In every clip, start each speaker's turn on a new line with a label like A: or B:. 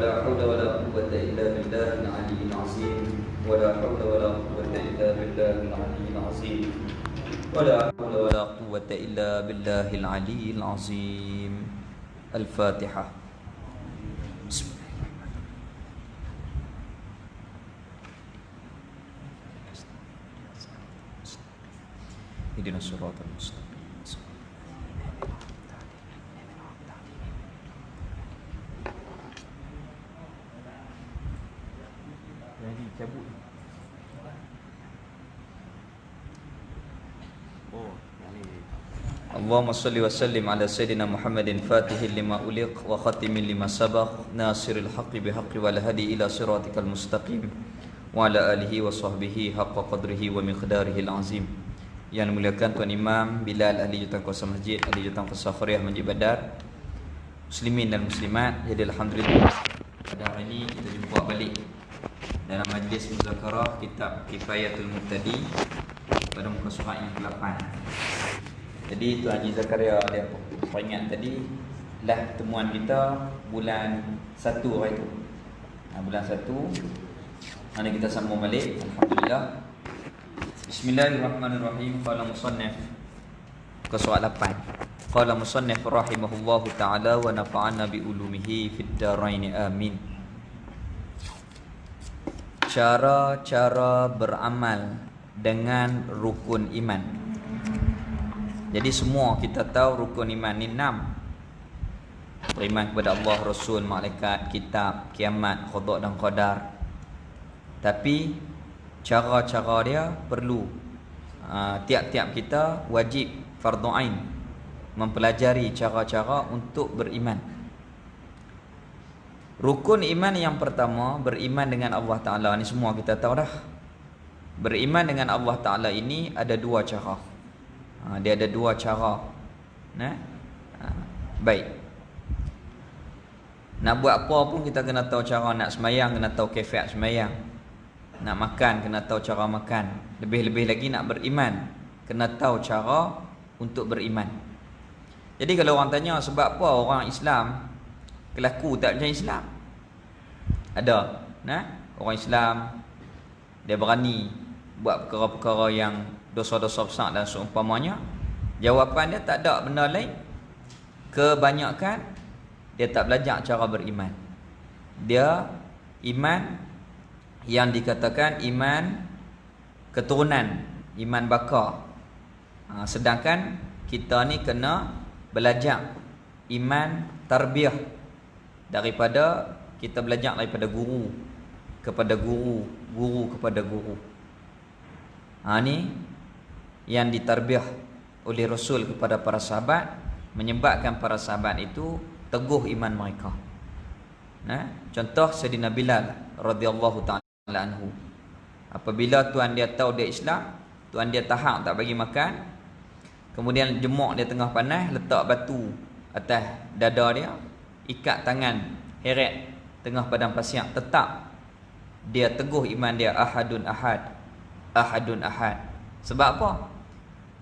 A: ولا حول ولا قوة إلا بالله العلي العظيم ولا حول ولا قوة إلا بالله العلي العظيم ولا حول ولا قوة إلا بالله العلي العظيم. الفاتحة. بسم الله. اهدنا الصراط المستقيم. Jadi cabut. Allahumma salli wa sallim ala Sayyidina Muhammadin Fatihil lima uliq wa khatimin lima sabaq nasiril haqqi bihaqqi wal hadi ila siratikal mustaqim wa ala alihi wa sahbihi haqqa qadrihi wa miqdarihil azim. Yang dimuliakan Tuan Imam Bilal Ahli Jutaan Kuasa Masjid, Ahli Jutaan Kuasa Khuriyah Masjid Badar, Muslimin dan Muslimat. Jadi Alhamdulillah pada hari ini kita jumpa balik dalam majlis muzakarah kitab Kifayatul Muqtadi pada muka surat yang ke-8. Jadi Tuan Haji Zakaria dia peringat tadi lah temuan kita bulan 1 hari tu. Bulan 1 mana kita sambung balik. Alhamdulillah. Bismillahirrahmanirrahim. Qala musannif ke surat 8. Qala musannif rahimahullahu ta'ala wa nafa'ana bi ulumihi fid darain amin. Cara-cara beramal dengan rukun iman. Jadi semua kita tahu rukun iman ni 6. Beriman kepada Allah, Rasul, malaikat, kitab, kiamat, qada dan qadar. Tapi cara-cara dia perlu tiap-tiap kita wajib fardu ain mempelajari cara-cara untuk beriman. Rukun iman yang pertama, beriman dengan Allah Ta'ala. Ni semua kita tahu dah. Beriman dengan Allah Ta'ala ini ada 2 cara. Dia ada 2 cara. Baik. Nak buat apa pun kita kena tahu cara. Nak semayang kena tahu kaifiat semayang. Nak makan kena tahu cara makan. Lebih-lebih lagi nak beriman kena tahu cara untuk beriman. Jadi kalau orang tanya sebab apa orang Islam kelaku tak macam Islam? Ada. Orang Islam dia berani buat perkara-perkara yang dosa-dosa besar dan seumpamanya. Jawapan dia tak ada benda lain. Kebanyakan dia tak belajar cara beriman. Dia iman yang dikatakan iman keturunan, iman baka. Sedangkan kita ni kena belajar iman tarbiyah, daripada kita belajar daripada guru kepada guru, guru kepada guru. Ni yang ditarbiyah oleh Rasul kepada para sahabat, menyebabkan para sahabat itu teguh iman mereka. Contoh Sayyidina Bilal radhiyallahu ta'ala anhu. Apabila tuan dia tahu dia Islam, tuan dia tahan tak bagi makan, kemudian jemuk dia tengah panas, letak batu atas dada dia, ikat tangan, heret tengah padang pasir, tetap dia teguh iman dia, ahadun ahad, ahadun ahad. Sebab apa?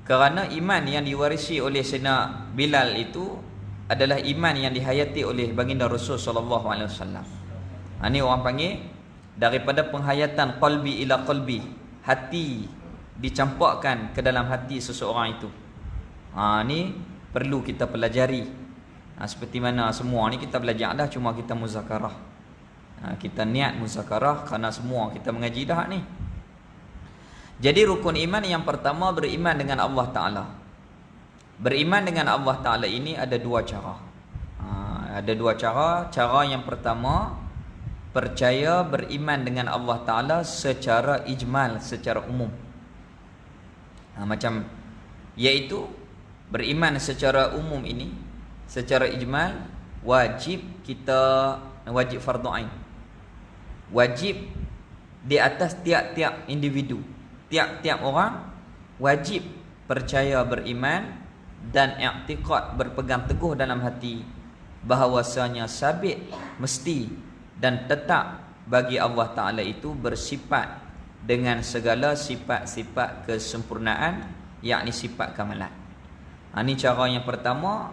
A: Kerana iman yang diwarisi oleh Sayyidina Bilal itu adalah iman yang dihayati oleh baginda Rasul sallallahu alaihi wasallam. Ini orang panggil daripada penghayatan qalbi ila qalbi, hati dicampakkan ke dalam hati seseorang itu. Ni perlu kita pelajari. Seperti mana semua ni kita belajar dah, cuma kita muzakarah. Kita niat muzakarah kerana semua kita mengaji dah ni. Jadi rukun iman yang pertama, beriman dengan Allah Ta'ala. Beriman dengan Allah Ta'ala ini ada 2 cara. Ada 2 cara. Cara yang pertama, percaya beriman dengan Allah Ta'ala secara ijmal, secara umum. Macam iaitu beriman secara umum ini, secara ijmal, wajib fardu ain. Wajib di atas tiap-tiap individu, tiap-tiap orang wajib percaya beriman dan i'tiqad, berpegang teguh dalam hati bahawasanya sabit, mesti dan tetap bagi Allah Ta'ala itu bersifat dengan segala sifat-sifat kesempurnaan, yakni sifat kamalan. Ini cara yang pertama.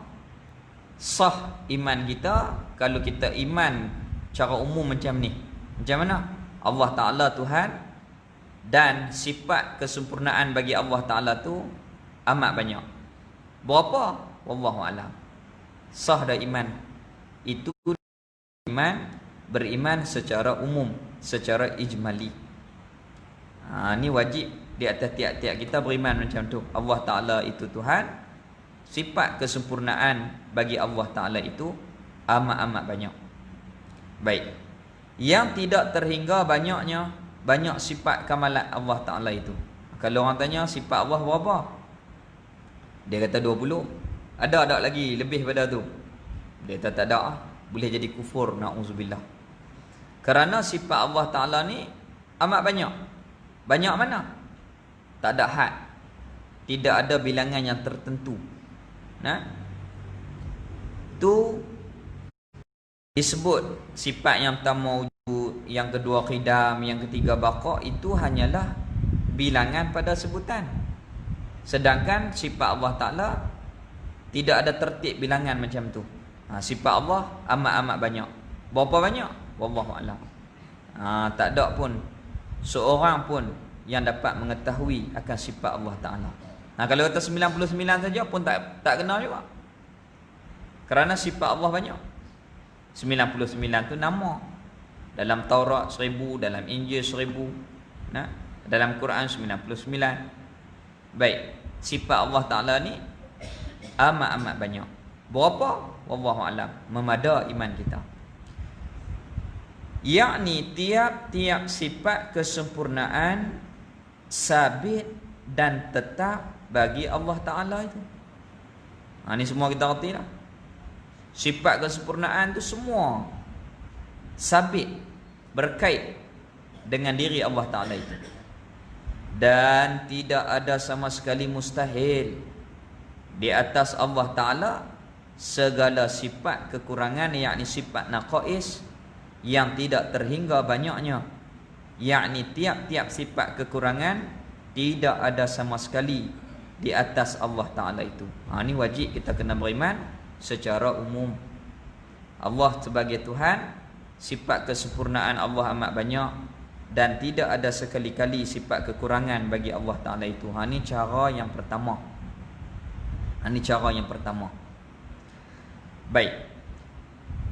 A: Sah iman kita kalau kita iman cara umum macam ni. Macam mana? Allah Ta'ala Tuhan, dan sifat kesempurnaan bagi Allah Ta'ala tu amat banyak. Berapa? Wallahu a'lam. Sah dah iman. Itu iman, beriman secara umum, secara ijmali. Ni wajib di atas tiap-tiap kita beriman macam tu. Allah Ta'ala itu Tuhan. Sifat kesempurnaan bagi Allah Ta'ala itu amat-amat banyak. Baik. Yang tidak terhingga banyaknya, banyak sifat kamalat Allah Ta'ala itu. Kalau orang tanya sifat Allah berapa? Dia kata 20. Ada lagi lebih pada tu? Dia kata tak ada. Boleh jadi kufur, na'udzubillah. Kerana sifat Allah Ta'ala ni amat banyak. Banyak mana? Tak ada had. Tidak ada bilangan yang tertentu. Tu disebut sifat yang pertama wujud, yang kedua qidam, yang ketiga baqa, itu hanyalah bilangan pada sebutan. Sedangkan sifat Allah Ta'ala tidak ada tertib bilangan macam tu. Sifat Allah amat-amat banyak. Berapa banyak? Wallahu a'lam. Tak ada pun seorang pun yang dapat mengetahui akan sifat Allah Ta'ala. Kalau kata 99 saja pun tak kenal juga. Kerana sifat Allah banyak. 99 tu nama. Dalam Taurat 1000, dalam Injil 1000, dalam Quran 99. Baik, sifat Allah Ta'ala ni amat-amat banyak. Berapa? Wallahu a'lam. Memada iman kita. Yakni tiap-tiap sifat kesempurnaan sabit dan tetap bagi Allah Ta'ala itu. Ni semua kita reti lah. Sifat kesempurnaan tu semua sabit, berkait dengan diri Allah Ta'ala itu. Dan tidak ada sama sekali mustahil di atas Allah Ta'ala segala sifat kekurangan, yakni sifat naqais yang tidak terhingga banyaknya, yakni tiap-tiap sifat kekurangan tidak ada sama sekali di atas Allah Ta'ala itu. Ni wajib kita kena beriman secara umum. Allah sebagai Tuhan, sifat kesempurnaan Allah amat banyak, dan tidak ada sekali-kali sifat kekurangan bagi Allah Ta'ala itu. Ni cara yang pertama. Ini cara yang pertama. Baik,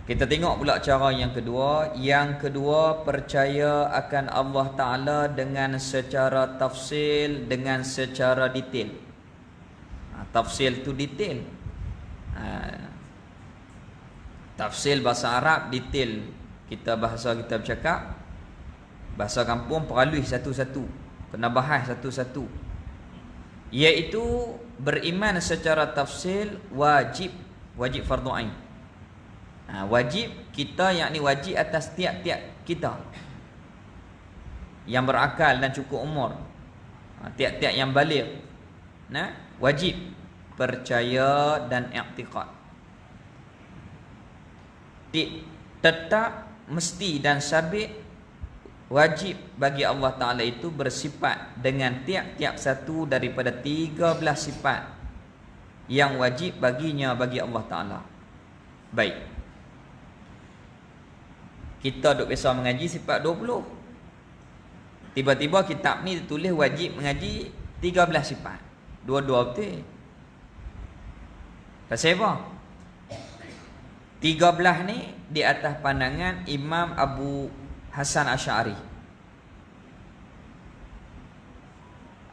A: kita tengok pula cara yang kedua. Yang kedua, percaya akan Allah Ta'ala dengan secara tafsil, dengan secara detail. Tafsil tu detail. Tafsil bahasa Arab, detail kita bahasa kita bercakap. Bahasa kampung peralui satu-satu, kena bahas satu-satu. Iaitu beriman secara tafsil wajib fardu ain. Wajib kita, yakni wajib atas tiap-tiap kita yang berakal dan cukup umur, tiap-tiap yang baligh, wajib percaya dan i'tiqad. Tetap, mesti dan sabit, wajib bagi Allah Ta'ala itu bersifat dengan tiap-tiap satu daripada 13 sifat yang wajib baginya, bagi Allah Ta'ala. Baik, kita duk biasa mengaji sifat 20. Tiba-tiba kitab ni tulis wajib mengaji 13 sifat. Dua-dua betul. Pasal apa? 13 ni di atas pandangan Imam Abu Hasan Asy'ari.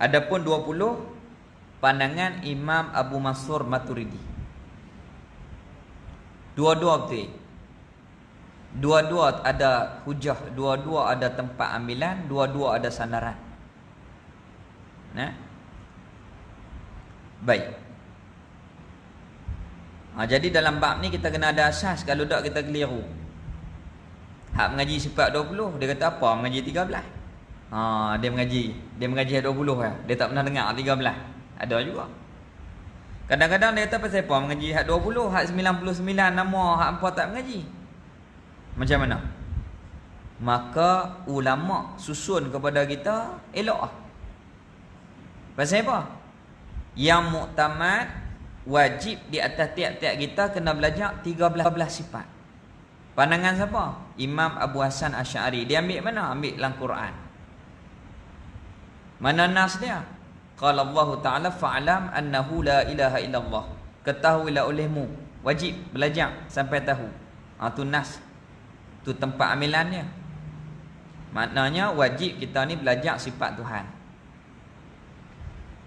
A: Adapun 20 pandangan Imam Abu Mansur Maturidi. Dua-dua betul. Dua-dua ada hujah, dua-dua ada tempat ambilan, dua-dua ada sandaran. Baik. Jadi dalam bab ni kita kena ada asas. Kalau tak kita keliru. Hak mengaji sifat 20, dia kata apa? Mengaji 13. Dia mengaji 20 ya. Dia tak pernah dengar 13. Ada juga. Kadang-kadang dia kata pasal apa? Mengaji hak 20, hak 99 nama hak apa tak mengaji. Macam mana? Maka ulama susun kepada kita elok lah. Pasal apa? Yang muktamad, wajib di atas tiap-tiap kita kena belajar 13 sifat. Pandangan siapa? Imam Abu Hasan Asy'ari. Dia ambil mana? Ambil dalam Quran. Mana nas dia? Qala Allah Ta'ala fa'lam annahu la ilaha illallah. Ketahuilah olehmu, wajib belajar sampai tahu. Tu nas. Tu tempat amilannya. Maknanya wajib kita ni belajar sifat Tuhan.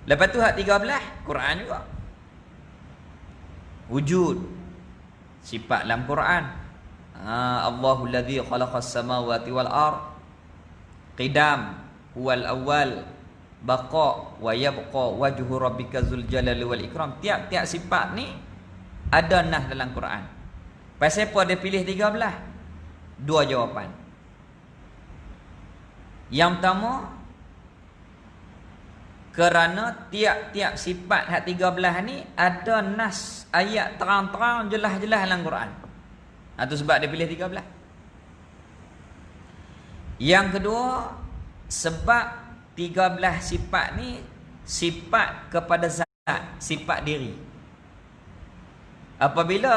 A: Lepas tu hak 13 Quran juga. Wujud sifat dalam Quran. Allahul ladzi khalaqas samawati wal ard. Qidam huwal awwal. Baqa wa yabqa wajhu rabbika dzul jalali wal ikram. Tiap-tiap sifat ni ada nas dalam Quran. Pasal apa dia pilih 13? Dua jawapan. Yang pertama, kerana tiap-tiap sifat hak 13 ni ada nas ayat terang-terang jelas-jelas dalam Quran. Itu sebab dia pilih 13. Yang kedua, sebab 13 sifat ni sifat kepada zat, sifat diri. Apabila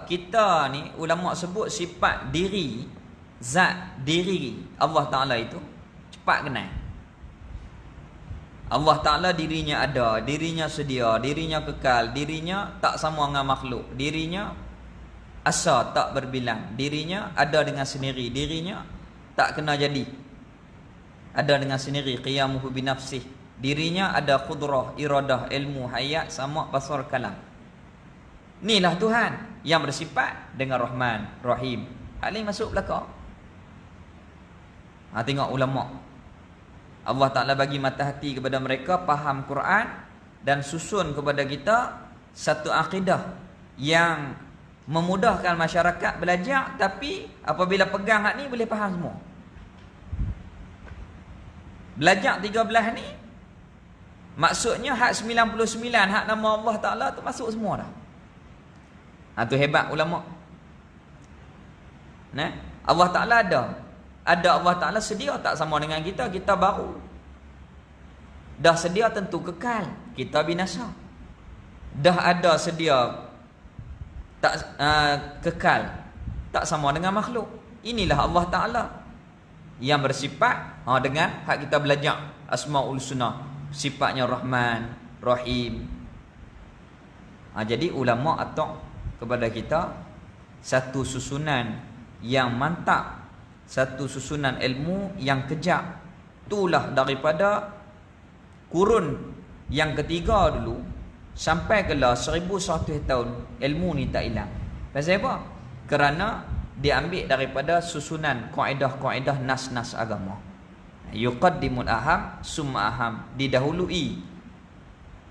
A: kita ni ulama sebut sifat diri, zat diri Allah Ta'ala itu, cepat kenal. Allah Ta'ala dirinya ada, dirinya sedia, dirinya kekal, dirinya tak sama dengan makhluk, dirinya asa tak berbilang, dirinya ada dengan sendiri, dirinya tak kena jadi, ada dengan sendiri, qiyamuhu binafsih, dirinya ada qudrah, iradah, ilmu, hayat, sama, basar, kalam. Inilah Tuhan yang bersifat dengan Rahman, Rahim. Hal ini masuk belakang. Tengok ulama, Allah Ta'ala bagi mata hati kepada mereka, faham Quran dan susun kepada kita satu akidah yang memudahkan masyarakat belajar, tapi apabila pegang hak ni boleh faham semua. Belajar 13 ni maksudnya hak 99 hak nama Allah Ta'ala tu masuk semua dah. Tu hebat ulama. Nah, Allah Ta'ala ada Allah Ta'ala sedia tak sama dengan kita, kita baru. Dah sedia tentu kekal, kita binasa. Dah ada sedia tak kekal, tak sama dengan makhluk. Inilah Allah Ta'ala yang bersifat dengan hak kita belajar Asmaul Husna, sifatnya Rahman, Rahim. Jadi ulama atok kepada kita satu susunan yang mantap, satu susunan ilmu yang kejap. Itulah daripada kurun yang ketiga dulu sampai ke 1100 tahun ilmu ni tak hilang. Pasal apa? Kerana dia ambil daripada susunan kaedah-kaedah nas-nas agama. Yuqaddimul aham summa aham, didahului.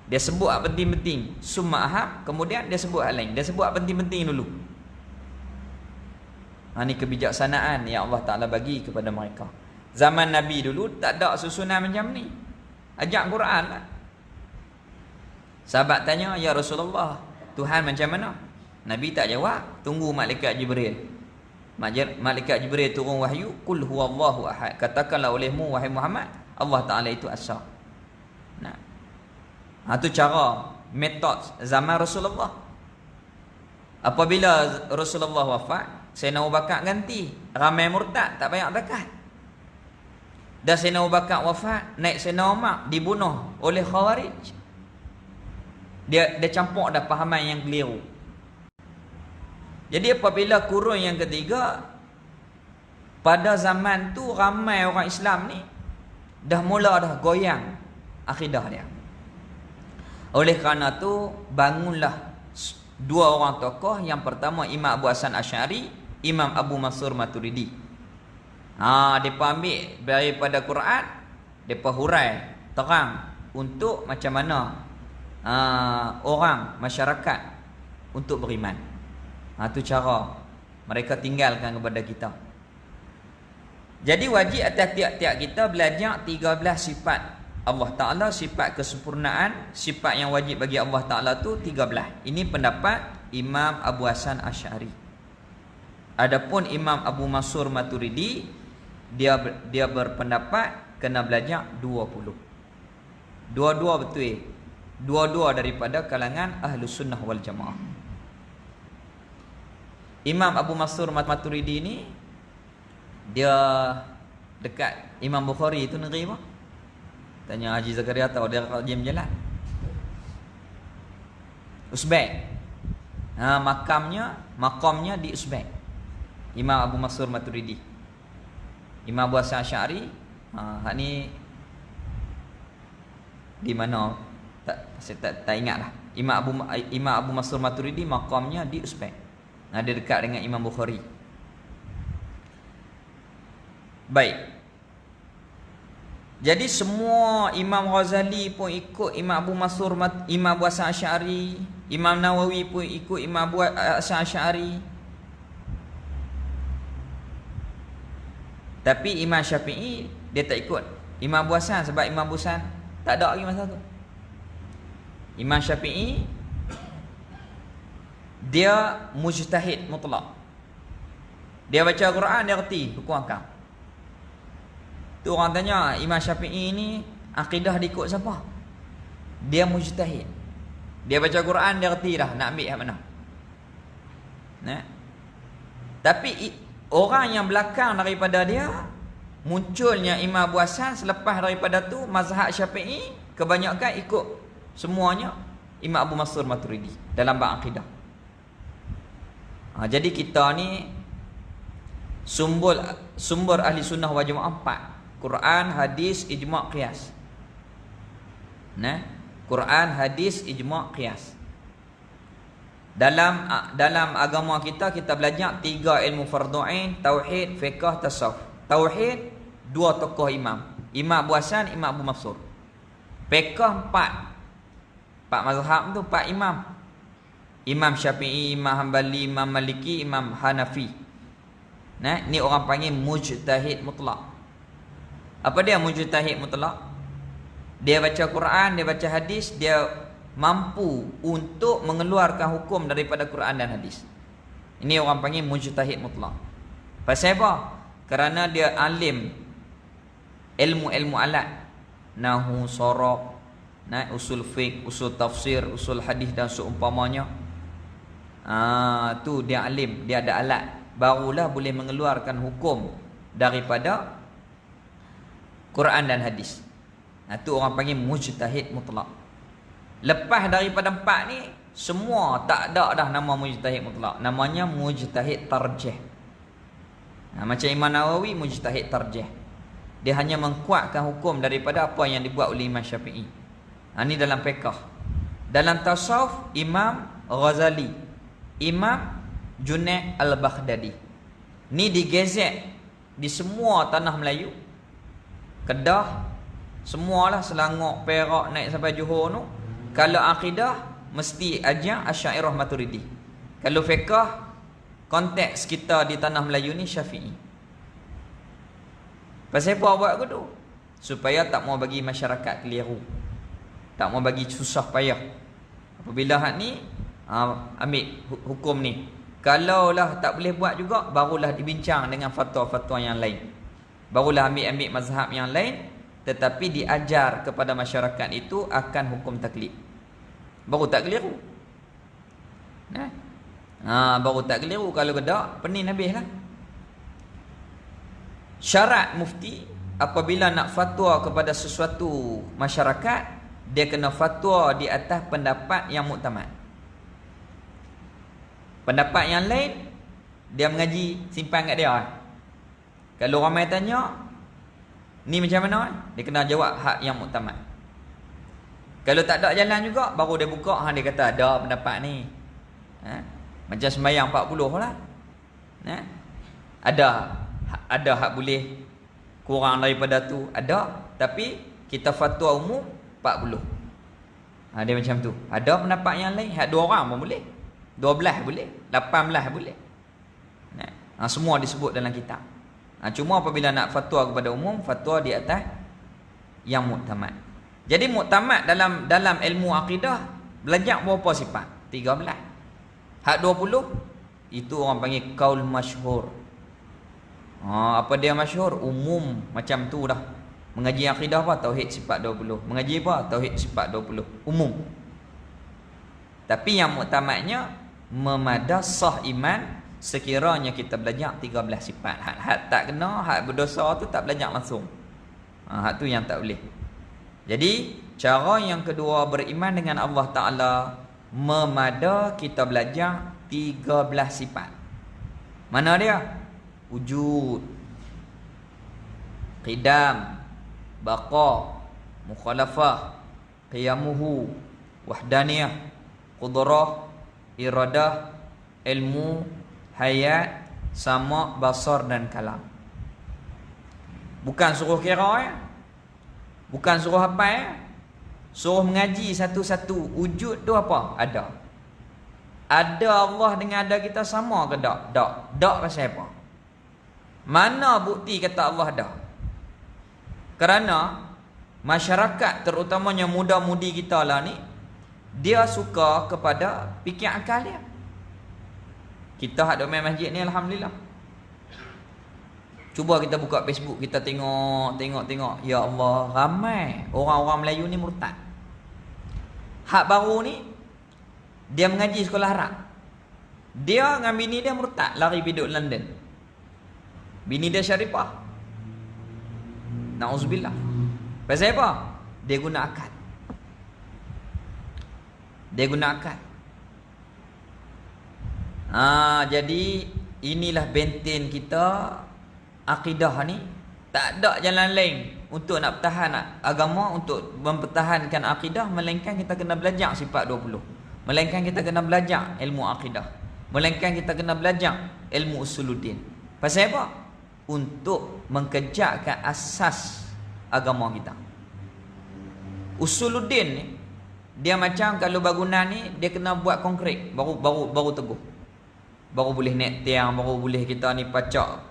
A: Dia sebut hak penting-penting, summa aham, kemudian dia sebut hak lain. Dia sebut hak penting-penting dulu. Ini kebijaksanaan yang Allah Ta'ala bagi kepada mereka. Zaman Nabi dulu tak ada susunan macam ni. Ajak Quran lah. Sahabat tanya, ya Rasulullah, Tuhan macam mana? Nabi tak jawab, tunggu malaikat Jibril. Malaikat Jibril turun wahyu, qul huwallahu ahad. Katakanlah olehmu wahai Muhammad, Allah Ta'ala itu asa. Itu cara, metod zaman Rasulullah. Apabila Rasulullah wafat, Sayyidina Abu Bakar ganti. Ramai murtad, tak banyak zakat. Dah Sayyidina Abu Bakar wafat, naik Sayyidina Umar, dibunuh oleh Khawarij. Dia campur dah pahaman yang keliru. Jadi apabila kurun yang ketiga, pada zaman tu ramai orang Islam ni dah mula dah goyang akidah dia. Oleh kerana tu bangunlah dua orang tokoh. Yang pertama Imam Abu Hasan Asy'ari, Imam Abu Mansur Maturidi. Depa ambil daripada Quran, depa hurai terang untuk macam mana orang masyarakat untuk beriman. Itu cara mereka tinggalkan kepada kita. Jadi wajib atas tiap-tiap kita belajar 13 sifat Allah Ta'ala, sifat kesempurnaan, sifat yang wajib bagi Allah Ta'ala tu 13. Ini pendapat Imam Abu Hasan Asy'ari. Adapun Imam Abu Mansur Maturidi, dia berpendapat kena belajar 20. Dua-dua betul. Dua-dua daripada kalangan Ahlus Sunnah wal Jamaah. Imam Abu Mansur Maturidi ni dia dekat Imam Bukhari itu negeri apa? Tanya Haji Zakaria tahu, dia diam jalan. Uzbek. Makamnya di Uzbek. Imam Abu Mansur Maturidi. Imam Abu Hasan Asy'ari, hak ni di mana? Saya tak ingat lah. Imam Abu Mansur Maturidi makamnya di Uzbek. Dia dekat dengan Imam Bukhari. Baik. Jadi semua Imam Ghazali pun ikut Imam Abu Mansur, Imam Abu Hasan Asy'ari, Imam Nawawi pun ikut Imam Abu Hasan Asy'ari. Tapi Imam Syafi'i dia tak ikut Imam Abu Hasan, sebab Imam Abu Hasan tak ada lagi masa tu. Imam Syafi'i dia mujtahid mutlak. Dia baca Quran dia reti hukum akam. Tu orang tanya, Imam Syafi'i ni akidah dia ikut siapa? Dia mujtahid. Dia baca Quran dia reti dah nak ambil yang mana. Tapi orang yang belakang daripada dia, munculnya Imam Abu Hasan selepas daripada tu, mazhab Syafi'i kebanyakan ikut semuanya Imam Abu Mansur Maturidi dalam bab akidah. Jadi kita ni sumber ahli sunnah wal jamaah 4. Quran, hadis, ijma', qiyas. Quran, hadis, ijma', qiyas. Dalam agama kita belajar 3 ilmu fardu ain, tauhid, fiqh, tasawuf. Tauhid 2 tokoh imam. Imam Abu Hasan, Imam Abu Mansur. Fiqh 4 mazhab tu 4 imam. Imam Syafi'i, Imam Hanbali, Imam Maliki, Imam Hanafi. Ni orang panggil mujtahid mutlak. Apa dia mujtahid mutlak? Dia baca Quran, dia baca hadis, dia mampu untuk mengeluarkan hukum daripada Quran dan hadis. Ini orang panggil mujtahid mutlak. Pasal apa? Kerana dia alim ilmu-ilmu alat, nahwu, sharaf, usul fiqh, usul tafsir, usul hadis dan seumpamanya. Tu dia alim, dia ada alat, barulah boleh mengeluarkan hukum daripada Quran dan hadis. Tu orang panggil mujtahid mutlak. Lepas daripada 4 ni, semua tak ada dah nama mujtahid mutlak. Namanya mujtahid tarjih. Macam Imam Nawawi, mujtahid tarjih. Dia hanya mengkuatkan hukum daripada apa yang dibuat oleh Imam Syafi'i. Ini dalam fiqh. Dalam tasawuf, Imam Ghazali, Imam Junaid Al-Baghdadi. Ni digezet di semua tanah Melayu, Kedah, semualah, Selangor, Perak, naik sampai Johor tu. Kalau akidah mesti ajar Asy'ariyah Maturidi. Kalau fiqh, konteks kita di tanah Melayu ni Syafi'i. Pasal apa buat aku tu? Supaya tak mau bagi masyarakat keliru, tak mau bagi susah payah. Apabila hak ni ambil hukum ni, kalaulah tak boleh buat juga, barulah dibincang dengan fatwa-fatwa yang lain. Barulah ambil mazhab yang lain, tetapi diajar kepada masyarakat itu akan hukum taklid. Baru tak keliru. Baru tak keliru. Kalau tidak, pening habislah. Syarat mufti apabila nak fatwa kepada sesuatu masyarakat, dia kena fatwa di atas pendapat yang muktamad. Pendapat yang lain dia mengaji, simpan kat dia. Kalau ramai tanya, ni macam mana? Dia kena jawab hak yang muktamad. Kalau tak ada jalan juga, baru dia buka, dia kata ada pendapat ni. Macam sembahyang 40 lah. Ada hak boleh kurang daripada tu, ada. Tapi kita fatwa umum 40. Dia macam tu. Ada pendapat yang lain, hak 2 orang pun boleh, 12 boleh, 18 boleh. Semua disebut dalam kitab. Cuma apabila nak fatwa kepada umum, fatwa di atas yang muktamad. Jadi muktamad dalam ilmu akidah belajar berapa sifat? 13. Hak 20 itu orang panggil qaul masyhur. Apa dia masyhur? Umum macam tu dah. Mengaji akidah apa? Tauhid sifat 20. Mengaji apa? Tauhid sifat 20. Umum. Tapi yang muktamadnya memadah sah iman, sekiranya kita belajar 13 sifat. Hak tak kena, hak berdosa tu tak belajar langsung. Hak tu yang tak boleh. Jadi cara yang kedua beriman dengan Allah Ta'ala, memada kita belajar 13 sifat. Mana dia? Wujud, qidam, baqa, mukhalafah, qiyamuhu, wahdaniyah, qudrah, iradah, ilmu, hayat, sama, basar dan kalam. Bukan suruh kira bukan suruh hafal suruh mengaji satu-satu. Wujud tu apa? Ada Allah dengan ada kita sama ke tak? Tak pasal apa? Mana bukti kata Allah ada? Kerana masyarakat terutamanya muda-mudi kita lah ni, dia suka kepada fikir akal dia. Kita ada main masjid ni alhamdulillah. Cuba kita buka Facebook, kita tengok. Ya Allah, ramai orang-orang Melayu ni murtad. Hak baru ni dia mengaji sekolah Arab. Dia dengan bini dia murtad, lari pergi duduk London. Bini dia syarifah. Na'udzubillah. Pasal apa? Dia guna akal. Jadi inilah benten kita. Akidah ni tak ada jalan lain untuk nak pertahan agama, untuk mempertahankan akidah, melainkan kita kena belajar sifat 20. Melainkan kita kena belajar ilmu akidah. Melainkan kita kena belajar ilmu usuluddin. Pasal apa? Untuk mengejarkan asas agama kita. Usuluddin ni dia macam kalau bangunan ni dia kena buat konkret baru teguh. Baru boleh naik tiang, baru boleh kita ni pacak,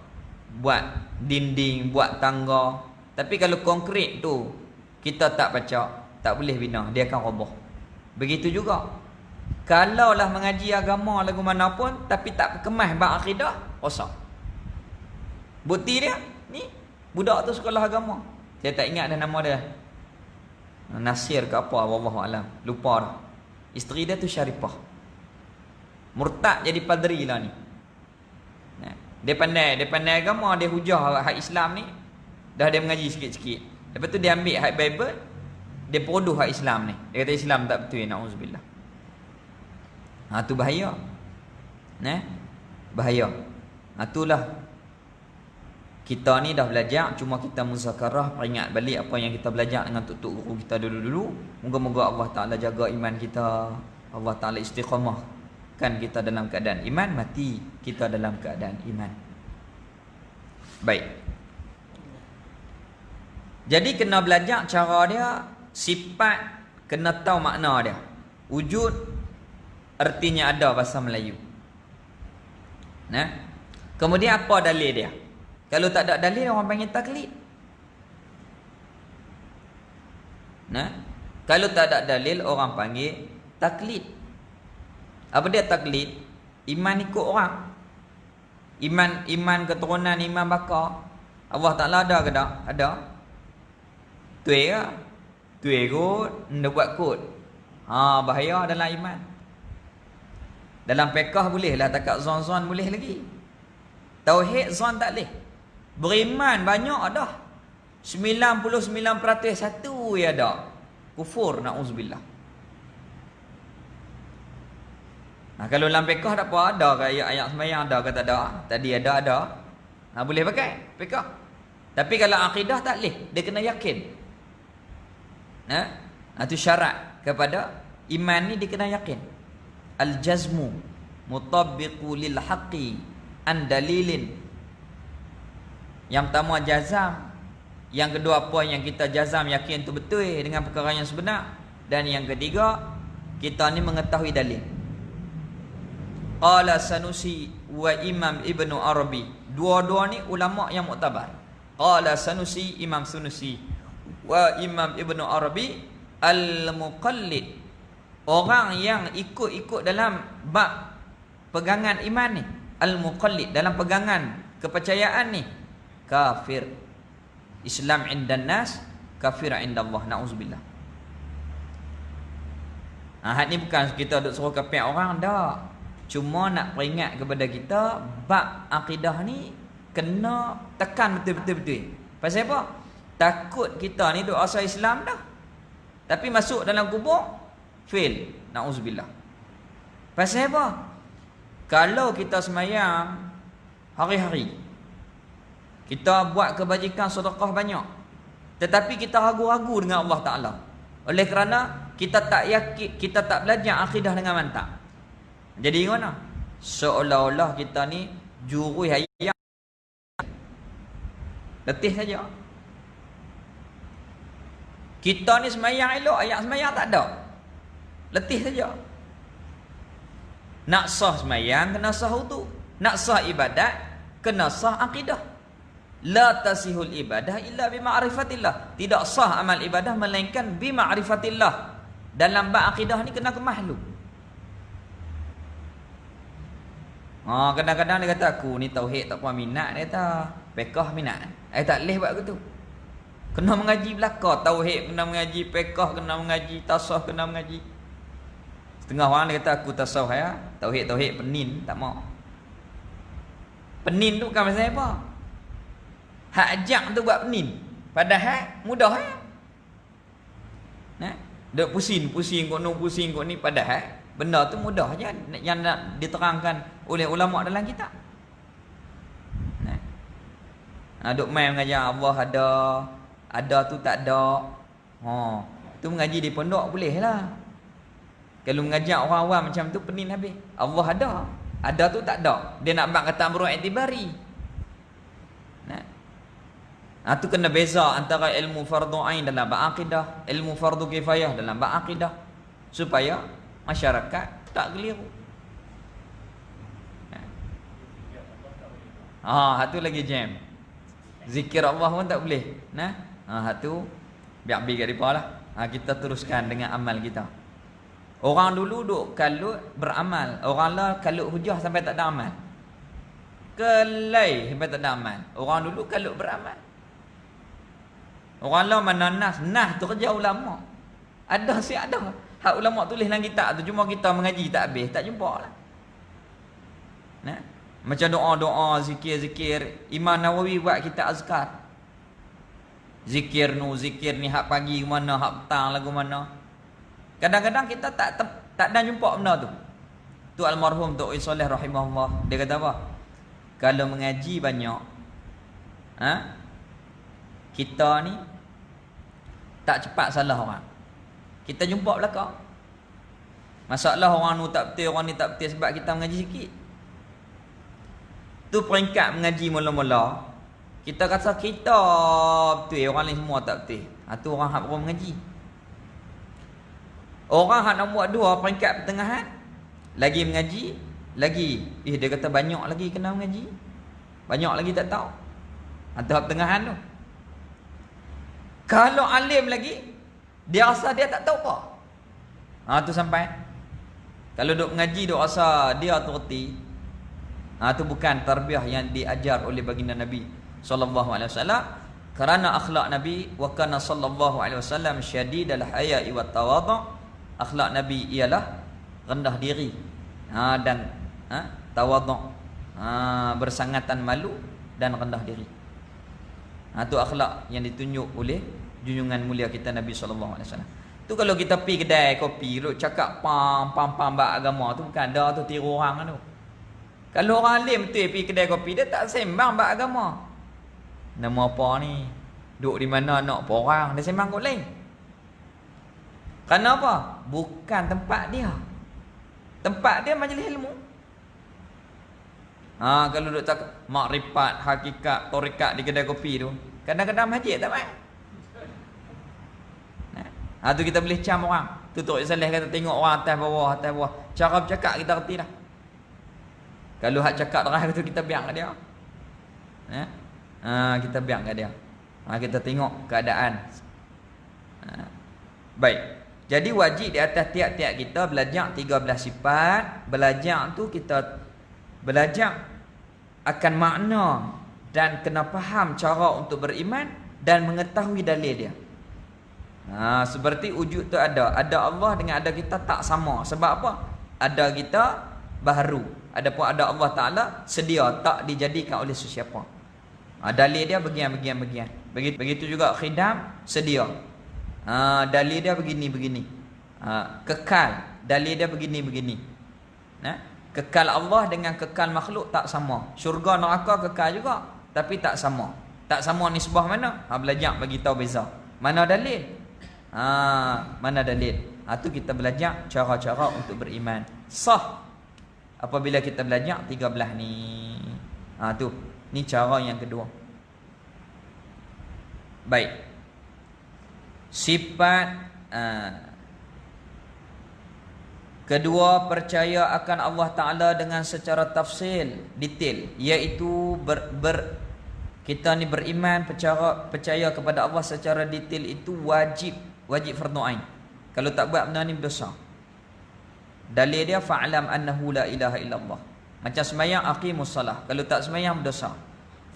A: buat dinding, buat tangga. Tapi kalau konkret tu kita tak pacak, tak boleh bina, dia akan roboh. Begitu juga kalaulah mengaji agama lagu mana pun tapi tak kemas bab akidah, rosak. Bukti dia ni budak tu sekolah agama. Saya tak ingat dah nama dia. Nasir ke apa, wallahu alam, lupa dah. Isteri dia tu syarifah. Murtad jadi padri lah ni. Dia pandai agama, dia hujah hak Islam ni. Dah dia mengaji sikit-sikit. Lepas tu dia ambil hak Bible, dia produce hak Islam ni. Dia kata Islam tak betul, na'udzubillah. Tu bahaya. Bahaya. Itulah kita ni dah belajar, cuma kita muzakarah, peringat balik apa yang kita belajar dengan tok-tok guru kita dulu-dulu. Moga-moga Allah Ta'ala jaga iman kita. Allah Ta'ala istiqamahkan kita dalam keadaan iman, mati kita dalam keadaan iman. Baik. Jadi kena belajar cara dia, sifat kena tahu makna dia. Wujud artinya ada bahasa Melayu. Kemudian apa dalil dia? Kalau tak ada dalil, orang panggil taklid. Kalau tak ada dalil, orang panggil taklid. Apa dia taklid? Iman ikut orang. Iman keturunan, iman bakar. Allah Ta'ala ada ke tak? Ada. Tuai ke? Tuai kot, anda buat kot. Bahaya dalam iman. Dalam fiqh boleh lah, takat zon-zon boleh lagi. Tauhid zon tak boleh. Beriman banyak dah. 99% satu ya dah. Kufur, na'udzubillah. Kalau dalam fiqh tak apa, ada ke ayat sembahyang, ada ke tak ada? Tadi ada. Boleh pakai fiqh. Tapi kalau akidah tak boleh, dia kena yakin. Itu syarat kepada iman ni, dia kena yakin. Al-jazmu mutabbiqu lil haqqi an dalilin. Yang pertama jazam, yang kedua apa yang kita jazam yakin tu betul dengan perkara yang sebenar, dan yang ketiga kita ni mengetahui dalil. Qala Sanusi wa Imam Ibnu Arabi, dua-dua ni ulama yang muktabar. Qala Sanusi, Imam Sanusi, wa Imam Ibnu Arabi, al-muqallid, orang yang ikut-ikut dalam bab pegangan iman ni, al-muqallid dalam pegangan kepercayaan ni, kafir. Islam indan nas, kafir inda Allah, na'udzubillah. Had ni bukan kita duk suruh kafir orang, dah. Cuma nak peringat kepada kita, bab akidah ni kena tekan betul-betul. Pasal apa? Takut kita ni duk asal Islam dah, tapi masuk dalam kubur fail. Na'udzubillah. Pasal apa? Kalau kita semayang hari-hari, kita buat kebajikan sedekah banyak, tetapi kita ragu-ragu dengan Allah Ta'ala, oleh kerana kita tak yakin, kita tak belajar akidah dengan mantap. Jadi mana? Seolah-olah kita ni jurui hayat, letih saja. Kita ni semayang elok, ayat semayang tak ada, letih saja. Nak sah semayang kena sah wudu, nak sah ibadat kena sah akidah. La tasihul ibadah illa bima'rifatillah. Tidak sah amal ibadah melainkan bima'rifatillah. Dalam bab akidah ni kena kemahlu. Kadang-kadang dia kata aku ni tauhid tak puan minat, dia kata fiqh minat. Tak leh buat gitu. Kena mengaji belaka, tauhid kena mengaji, fiqh kena mengaji, tasawuf kena mengaji. Setengah orang dia kata aku tasawuf ya, tauhid penin, tak mau. Penin tu bukan pasal apa? Hak ajak tu buat penin. Padahal mudah ya. Nah, duk pusing kono, pusing kok ni, padahal benda tu mudah aja yang nak diterangkan oleh ulama dalam kitab. Nah, duk main mengajar Allah ada tu tak ada. Tu mengaji di pondok boleh lah. Kalau mengajak orang awam macam tu pening habis. Allah ada tu tak ada. Dia nak bak kata amrun i'tibari. Nah, tu kena beza antara ilmu fardu ain dalam bab akidah, ilmu fardu kifayah dalam bab akidah, supaya masyarakat tak keliru. Hatu lagi jam. Zikir Allah pun tak boleh. Nah, hatu biar kat depa lah. Kita teruskan dengan amal kita. Orang dulu duk kalut beramal, orang lah kalut hujah sampai tak ada amal. Kelai sampai tak ada amal. Orang dulu kalut beramal. Orang lah mana nas tu kerja ulama. Ada si ada. Hak ulama tulis dalam kitab tu, cuma kita mengaji tak habis, tak jumpa lah. Nah, macam doa-doa, zikir-zikir, Imam Nawawi buat kitab azkar. Zikir ni hak pagi ke mana, hak petang lagu mana. Kadang-kadang kita tak ada jumpa benda tu. Tu almarhum Tok Soleh rahimahullah, dia kata apa? Kalau mengaji banyak, kita ni tak cepat salah orang. Kita jumpa belakang. Masalah orang ni tak betul, orang ni tak betul sebab kita mengaji sikit. Tu peringkat mengaji mula-mula. Kita kata kita betul, orang lain semua tak betul. Tu orang hak baru mengaji. Orang hak nombor 2 peringkat pertengahan, lagi mengaji, lagi dia kata banyak lagi kena mengaji, banyak lagi tak tahu. Tahap pertengahan tu. Kalau alim lagi, dia rasa dia tak tahu apa. Tu sampai. Kalau duk mengaji duk rasa dia authority, tu bukan tarbiyah yang diajar oleh baginda Nabi sallallahu alaihi wasallam. Kerana akhlak Nabi, wa kana sallallahu alaihi wasallam syadidal haya'i wat tawadhu. Akhlak Nabi ialah rendah diri dan tawadhu, bersangatan malu dan rendah diri. Tu akhlak yang ditunjuk oleh junjungan mulia kita Nabi sallallahu alaihi wasallam. Tu kalau kita pergi kedai kopi, duk cakap pam bab agama tu, bukan dah tu tiru orang tu. Kalau orang alim betul pergi kedai kopi, dia tak sembang bab agama. Nama apa ni? Duk di mana nak apa orang, dia sembang kau lain. Kenapa? Bukan tempat dia. Tempat dia majlis ilmu. Kalau duk tak makrifat, hakikat, tarekat di kedai kopi tu, kadang-kadang masjid tak main. Tu kita boleh cam orang. Tutup salih kata tengok orang atas bawah. Cara bercakap kita reti dah. Kalau hak cakap terang tu kita biar kat dia. Kita biar kat dia. Kita tengok keadaan. Baik. Jadi wajib di atas tiap-tiap kita belajar 13 sifat. Belajar tu kita belajar akan makna dan kena faham cara untuk beriman dan mengetahui dalil dia. Seperti wujud tu ada Allah dengan ada kita tak sama. Sebab apa? Ada kita baharu. Adapun ada Allah Taala sedia, tak dijadikan oleh sesiapa. Dalil dia bagian. Begitu juga khidam sedia. Dalil dia begini. Kekal, dalil dia begini. Kekal Allah dengan kekal makhluk tak sama. Syurga neraka kekal juga, tapi tak sama. Tak sama nisbah mana? Belajar bagi tahu beza. Mana dalil? Mana dalil? Tu kita belajar cara-cara untuk beriman. Sah apabila kita belajar 13 ni. Tu. Ni cara yang kedua. Baik. Sifat kedua, percaya akan Allah Ta'ala dengan secara tafsil, detail, iaitu kita ni beriman, percaya kepada Allah secara detail itu wajib fardu ain. Kalau tak buat benda ni berdosa. Dalil dia fa'lam annahu la ilaha illallah. Macam sembahyang aqimus salah. Kalau tak sembahyang berdosa.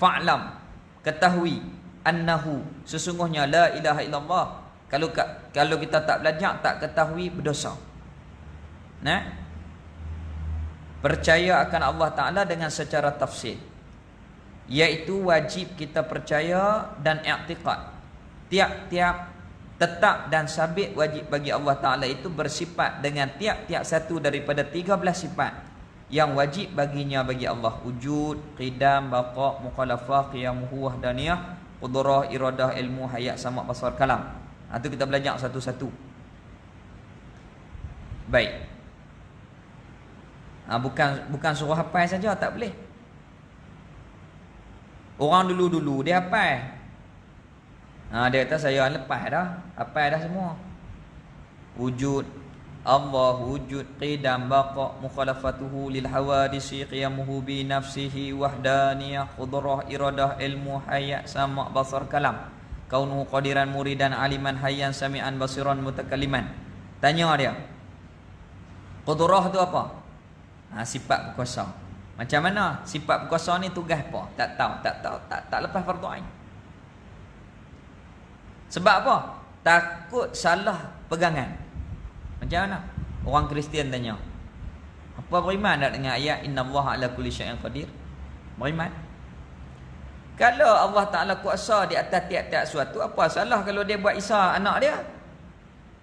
A: Fa'lam, ketahui, annahu, sesungguhnya la ilaha illallah. Kalau kita tak belajar, tak ketahui, berdosa. Percaya akan Allah Ta'ala dengan secara tafsir, iaitu wajib kita percaya dan i'tiqad. Tiap-tiap tetap dan sabit wajib bagi Allah Ta'ala itu bersifat dengan tiap-tiap satu daripada 13 sifat yang wajib baginya bagi Allah. Wujud, qidam, baqa', mukhalafah, qiyamuhu, wahdaniyah, qudrah, iradah, ilmu, hayat, sama', basar, kalam. Itu kita belajar satu-satu. Baik. Bukan suruh hafal saja, tak boleh. Orang dulu dia hafal. Dia kata saya lepas dah, hafal dah semua. Wujud Allah, wujud, qidam, baqa', mukhalafatuhu lil hawadisi, qiyamuhu bi nafsihi, wahdaniyah, qudrah, iradah, ilmu, hayat, sama', basar, kalam. Kaunuhu qadiran, muridan, aliman, hayyan, sami'an, basiran, mutakalliman. Tanya dia, qudrah tu apa? Sifat berkuasa. Macam mana sifat berkuasa ni, tugas apa? Tak tahu, tak lepas fardu ain. Sebab apa? Takut salah pegangan. Macam mana? Orang Kristian tanya, apa beriman tak dengan ayat innallaha ala kulli syai'in qadir? Beriman. Kalau Allah Ta'ala kuasa di atas tiap-tiap sesuatu, apa salah kalau dia buat Isa anak dia?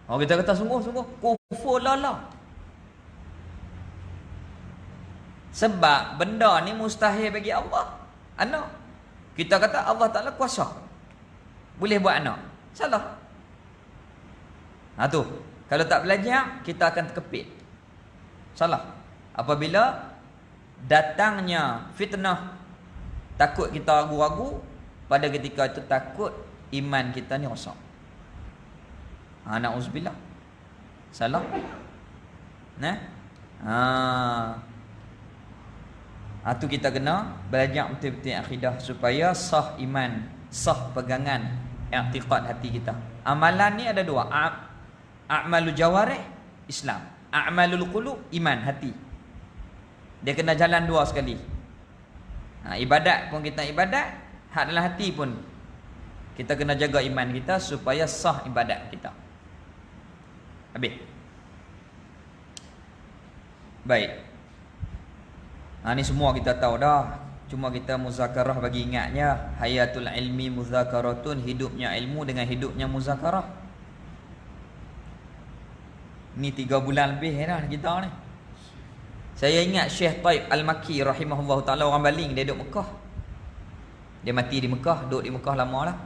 A: Kita kata sungguh-sungguh kufur lala. Sebab benda ni mustahil bagi Allah anak. Kita kata Allah Ta'ala kuasa, boleh buat anak. Salah. Tu. Kalau tak belajar, kita akan terkepit. Salah. Apabila datangnya fitnah, takut kita ragu-ragu, pada ketika itu takut iman kita ni rosak. Na'udzubillah. Salah. Tu kita kena belajar betul-betul akidah supaya sah iman, sah pegangan, i'tiqad hati kita. Amalan ni ada dua. A'malul jawarih, Islam. A'malul qulub, iman, hati. Dia kena jalan dua sekali. Ibadat pun kita ibadat, hak dalam hati pun kita kena jaga iman kita supaya sah ibadat kita. Habis. Baik. Ni semua kita tahu dah. Cuma kita muzakarah bagi ingatnya. Hayatul ilmi muzakaratun, hidupnya ilmu dengan hidupnya muzakarah. Ni 3 bulan lebih dah kita ni. Saya ingat Syekh Taib Al-Makki rahimahullah ta'ala, orang Baling, dia duduk Mekah. Dia mati di Mekah, duduk di Mekah lama lah.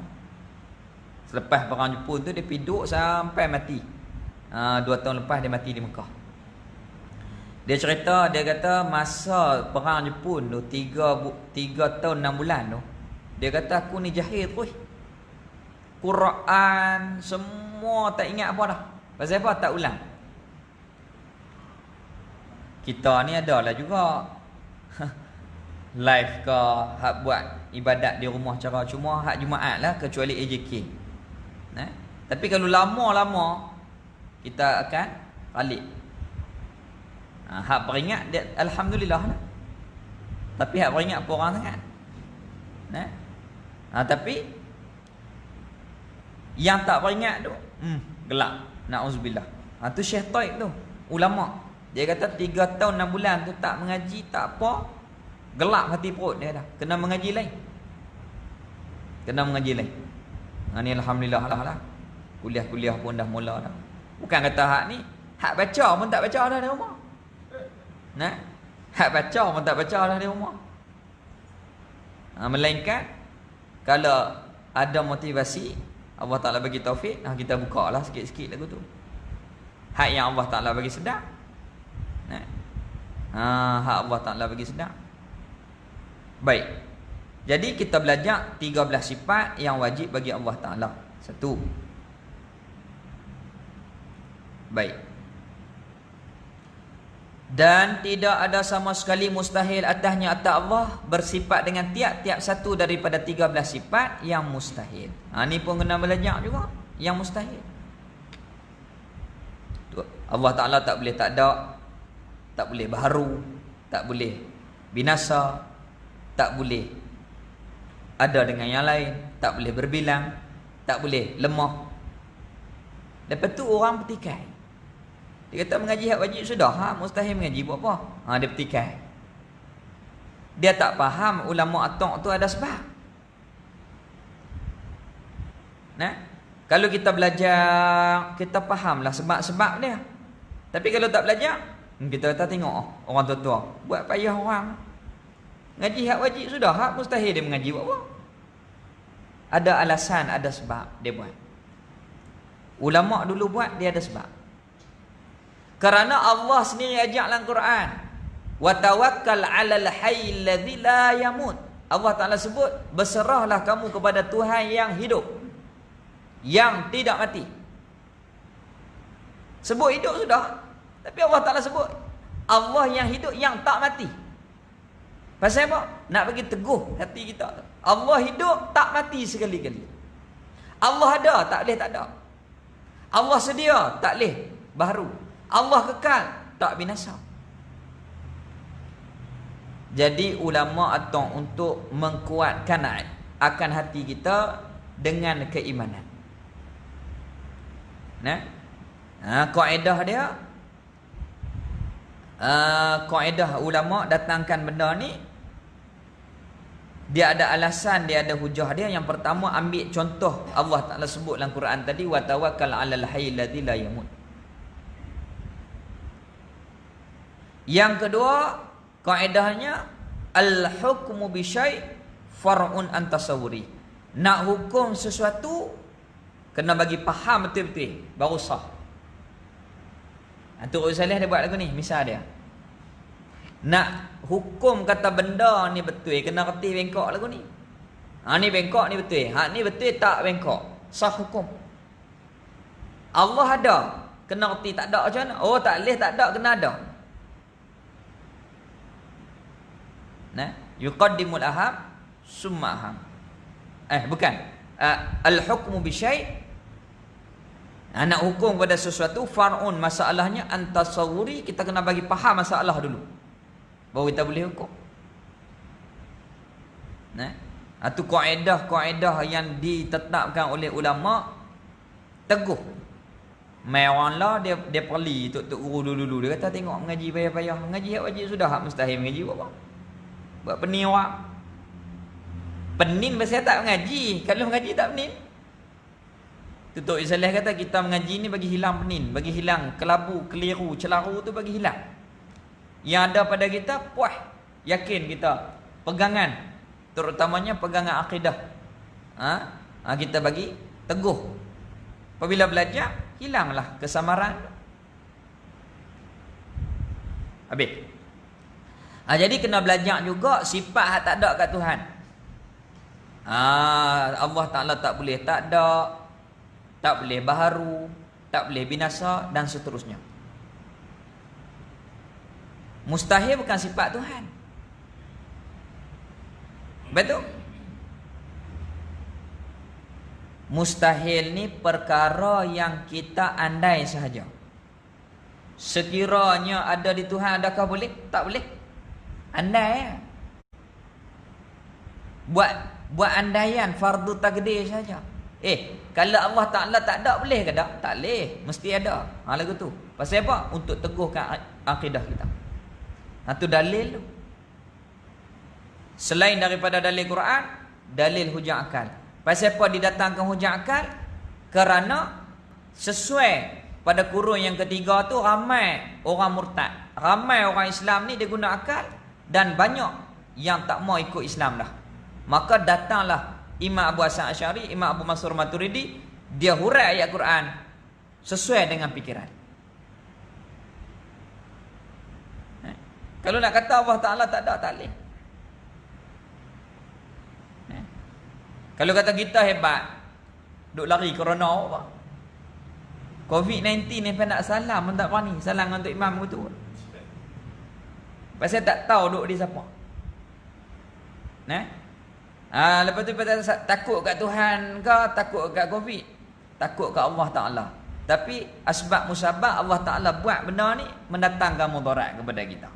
A: Selepas perang Jepun tu dia pergi duduk sampai mati. 2 tahun lepas dia mati di Mekah. Dia cerita, dia kata masa perang Jepun tu 3 tahun 6 bulan tu, dia kata aku ni jahil tu. Quran semua tak ingat apa dah. Pasal apa? Tak ulang. Kita ni adalah juga live ke, hak buat ibadat di rumah cara cuma hak Jumaat lah, kecuali AJK. Tapi kalau lama-lama kita akan balik. Hak beringat dia, alhamdulillah lah. Tapi hak beringat pun orang sangat. Tapi yang tak beringat tu gelap. Na'udzubillah. Tu Syekh Taib tu, ulama. Dia kata 3 tahun 6 bulan tu tak mengaji, tak apa, gelap hati perut dia dah. Kena mengaji lain. Kena mengaji lain. Ni alhamdulillah lah. Kuliah-kuliah pun dah mula dah. Bukan kata hak ni, hak baca pun tak baca dah di rumah. Nah, hak baca pun tak baca dah di rumah. Melainkan kalau ada motivasi, Allah Ta'ala bagi taufik, kita buka lah sikit-sikit lagu tu. Hak yang Allah Ta'ala bagi sedar. Hak Allah Ta'ala bagi sedar. Baik. Jadi kita belajar 13 sifat yang wajib bagi Allah Ta'ala. 1. Baik. Dan tidak ada sama sekali mustahil atasnya atas Allah bersifat dengan tiap-tiap satu daripada 13 sifat yang mustahil. Ni pun kena belajar juga. Yang mustahil. Allah Ta'ala tak boleh tak ada, tak boleh baharu, tak boleh binasa, tak boleh ada dengan yang lain, tak boleh berbilang, tak boleh lemah. Lepas tu orang petikai. Dia kata mengaji hak wajib sudah, mustahil mengaji buat apa? Dia petikai. Dia tak faham ulama atok tu ada sebab. Kalau kita belajar, kita fahamlah sebab-sebab dia. Tapi kalau tak belajar, kita kata tengok orang tua-tua buat payah orang. Ngaji hak wajib sudah, hak mustahil dia mengaji buat apa? Ada alasan, ada sebab dia buat. Ulama dulu buat, dia ada sebab. Kerana Allah sendiri ajak dalam Quran, wa tawakkal 'alal hayyil ladzi la yamut. Allah Taala sebut, berserahlah kamu kepada Tuhan yang hidup, yang tidak mati. Sebut hidup sudah, tapi Allah Taala sebut Allah yang hidup, yang tak mati. Pasal apa? Nak bagi teguh hati kita. Allah hidup, tak mati sekali-kali. Allah ada, tak boleh tak ada. Allah sedia, tak boleh baharu. Allah kekal, tak binasa. Jadi ulama atau untuk menguatkan akan hati kita dengan keimanan. Kaedah dia, kaedah ulama datangkan benda ni, dia ada alasan, dia ada hujah dia. Yang pertama, ambil contoh Allah Ta'ala sebut dalam Quran tadi, wa tawakkal 'alal hayyil ladzi la yamut. Yang kedua, kaedahnya al-hukmu bi syai' far'un an tasawwuri. Nak hukum sesuatu kena bagi faham betul-betul baru sah. Antuk Saleh dia buat lagu ni, misal dia. Nak hukum kata benda ni betul, kena reti bengkok lagu ni. Ni bengkok, ni betul. Ni betul tak bengkok. Sah hukum. Allah ada, kena reti tak ada macam mana? Oh tak boleh tak ada, kena ada. Yuqaddimul aham summa aham. Bukan. Al-hukmu bi syai'. Nak hukum pada sesuatu far'un, masalahnya antasawuri, kita kena bagi faham masalah dulu, baru kita boleh hukum. Itu kaedah-kaedah yang ditetapkan oleh ulama teguh. Mai orang lah dia perli tok guru dulu. Dia kata tengok mengaji payah-payah. Mengaji hak wajib sudah, hak mustahil mengaji buat apa? Buat pening orang. Pening pasal tak mengaji. Kalau mengaji tak pening. Tutup Islam kata kita mengaji ni bagi hilang pening, bagi hilang kelabu, keliru, celaru tu bagi hilang. Yang ada pada kita puas, yakin kita, pegangan, terutamanya pegangan akidah. Kita bagi teguh. Apabila belajar, hilanglah kesamaran. Habis. Jadi kena belajar juga sifat hak tak ada kat Tuhan. Allah Ta'ala tak boleh tak ada, tak boleh baharu, tak boleh binasa, dan seterusnya. Mustahil bukan sifat Tuhan. Betul? Mustahil ni perkara yang kita andai sahaja. Sekiranya ada di Tuhan, adakah boleh? Tak boleh. Andai ya. Buat andaian fardu takdir saja. Kalau Allah Ta'ala tak ada, boleh ke tak? Tak boleh, mesti ada. Lagu tu. Pasal apa? Untuk teguhkan akidah kita. Itu dalil tu. Selain daripada dalil Quran, dalil hujah akal. Pasal apa didatangkan hujah akal? Kerana sesuai pada kurun yang ketiga tu, ramai orang murtad, ramai orang Islam ni dia guna akal, dan banyak yang tak mau ikut Islam dah. Maka datanglah Imam Abu Hasan Asy'ari, Imam Abu Mansur Maturidi, dia hurai ayat Quran sesuai dengan fikiran. Kalau nak kata Allah Ta'ala tak ada, tak boleh. Kalau kata kita hebat, duk lari corona apa? COVID-19 ni nak salam pun tak berani. Salam untuk imam begitu. Pasal tak tahu duk di siapa. Lepas tu takut kat Tuhan ke, takut kat COVID, takut kat Allah Ta'ala. Tapi asbab musabab Allah Ta'ala buat benda ni mendatangkan mudarat kepada kita,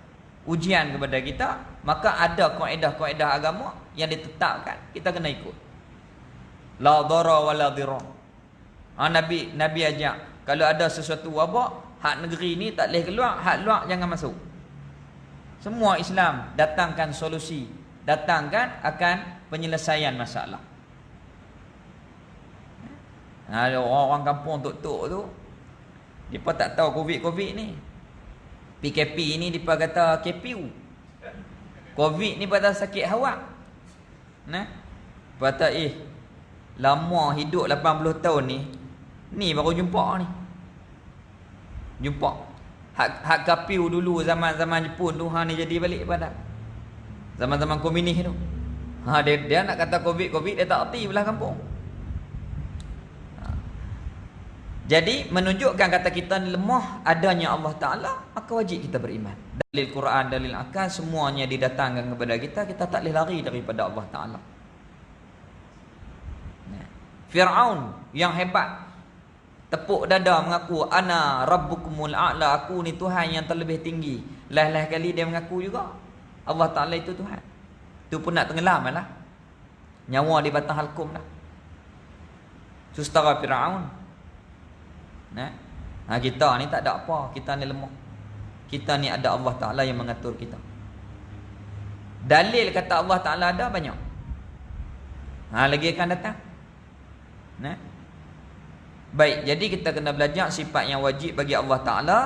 A: ujian kepada kita. Maka ada kaedah-kaedah agama yang ditetapkan, kita kena ikut. La dara wa la dira. Nabi ajak, kalau ada sesuatu wabak, hak negeri ni tak boleh keluar, hak luar jangan masuk. Semua Islam datangkan solusi, datangkan akan penyelesaian masalah. Orang kampung tok-tok tu, depa tak tahu COVID ni. PKP ni depa kata KPU. COVID ni pada sakit hawa. Kata lama hidup 80 tahun ni baru jumpa ni. Jumpa. Hak KPU dulu zaman-zaman Jepun tu, ni jadi balik pada zaman-zaman komunis tu. Dia nak kata COVID dia tak erti belah kampung. Jadi menunjukkan kata kita ni lemah adanya Allah Ta'ala, maka wajib kita beriman. Dalil Quran, dalil akal, semuanya didatangkan kepada kita. Kita tak boleh lari daripada Allah Ta'ala. Fir'aun yang hebat, tepuk dada mengaku ana rabbukumul a'la, aku ni Tuhan yang terlebih tinggi. Lah kali dia mengaku juga Allah Ta'ala itu Tuhan. Tu pun nak tenggelam lah, nyawa di batang halkum dah. Setara Fir'aun. Kita ni tak ada apa, kita ni lemah. Kita ni ada Allah Ta'ala yang mengatur kita. Dalil kata Allah Ta'ala ada banyak. Lagi akan datang. Baik, jadi kita kena belajar sifat yang wajib bagi Allah Ta'ala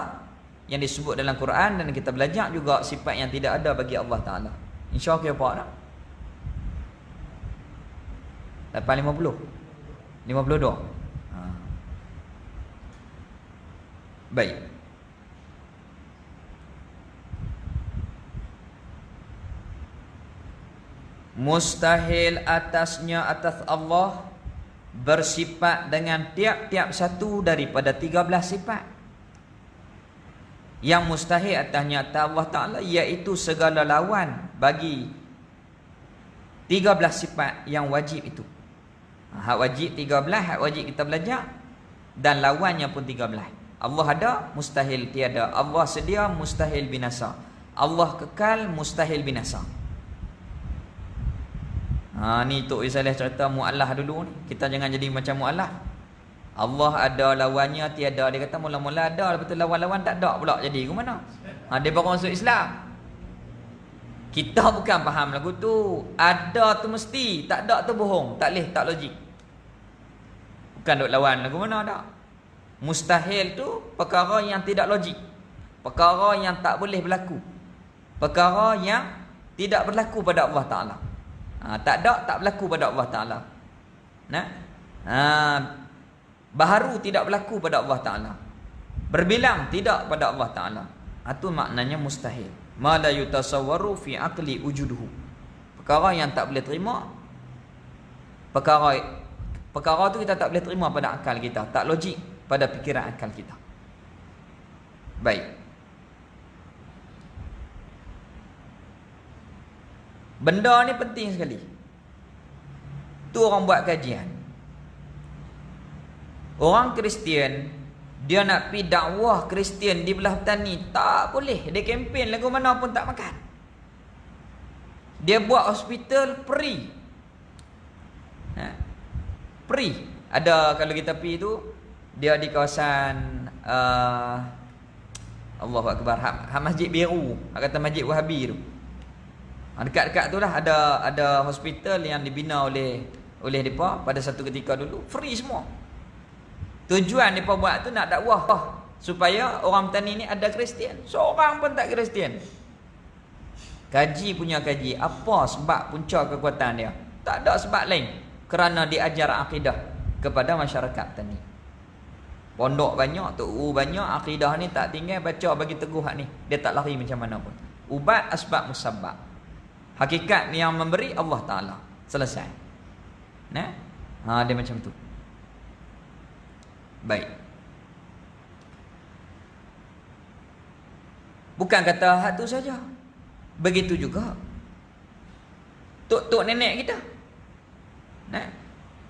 A: yang disebut dalam Quran, dan kita belajar juga sifat yang tidak ada bagi Allah Ta'ala. InsyaAllah kira apa tak? 8.50 52. Baik. Mustahil atasnya atas Allah bersifat dengan tiap-tiap satu daripada 13 sifat. Yang mustahil atasnya atas Allah Ta'ala iaitu segala lawan bagi 13 sifat yang wajib itu. Hak wajib 13, hak wajib kita belajar, dan lawannya pun 13. Allah ada, mustahil tiada. Allah sedia, mustahil binasa. Allah kekal, mustahil binasa. Ni Tok Isaleh cerita mu'allah dulu ni. Kita jangan jadi macam mu'allah. Allah ada, lawannya tiada. Dia kata mula-mula ada, lepas tu lawan-lawan tak ada pula. Jadi ke mana? Dia baru masuk Islam. Kita bukan faham lagu tu. Ada tu mesti, tak ada tu bohong. Tak boleh, tak logik. Bukan duk lawan lagu mana tak. Mustahil tu perkara yang tidak logik, perkara yang tak boleh berlaku, perkara yang tidak berlaku pada Allah Ta'ala. Tak ada, tak berlaku pada Allah Ta'ala. Baharu tidak berlaku pada Allah Ta'ala. Berbilang tidak pada Allah Ta'ala. Itu maknanya mustahil. Ma la yutasawwaru fi aqli wujuduhu. Perkara yang tak boleh terima. Perkara tu kita tak boleh terima pada akal kita, tak logik pada fikiran akal kita. Baik. Benda ni penting sekali. Tu orang buat kajian. Orang Kristian, dia nak pi dakwah Kristian di belah petani, tak boleh. Dia kempen lagu mana pun tak makan. Dia buat hospital free. Free. Ada kalau kita pergi tu, dia di kawasan Allahu Akbar, Masjid Biru, kata Masjid Wahabi tu. Dekat-dekat tu lah ada hospital yang dibina oleh depa pada satu ketika dulu, free semua. Tujuan depa buat tu nak dakwah supaya orang petani ni ada Kristian. Seorang pun tak Kristian. Kaji punya kaji, apa sebab punca kekuatan dia? Tak ada sebab lain, kerana diajar akidah kepada masyarakat petani. Pondok banyak, tu banyak, akidah ni tak tinggal, baca bagi teguh hak ni, dia tak lari macam mana pun. Ubat asbab musabbab. Hakikat yang memberi Allah Ta'ala. Selesai. Nah, dia macam tu. Baik. Bukan kata hak tu saja. Begitu juga tok-tok nenek kita. Nah,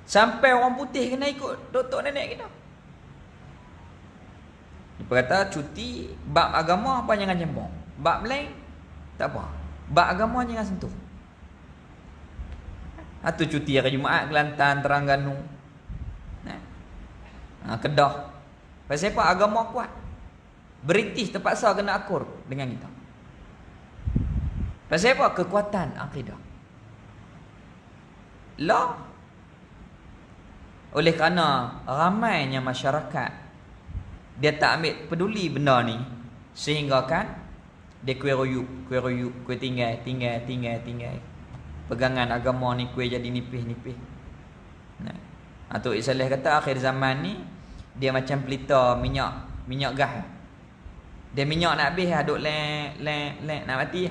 A: sampai orang putih kena ikut tok-tok nenek kita. Dia kata cuti bab agama apa jangan campur. Bab lain tak apa. Bab agama jangan sentuh. Atau cuti hari Jumaat Kelantan, Terengganu. Kedah. Pasal apa? Agama kuat. British terpaksa kena akur dengan kita. Pasal apa? Kekuatan akidah. Lah. Oleh kerana ramainya masyarakat, dia tak ambil peduli benda ni, sehingga kan dia kue royuk, kue tinggal. Pegangan agama ni kue jadi nipis. Atuk Saleh kata akhir zaman ni dia macam pelita minyak gas. Dia minyak nak habis, duk lek nak mati.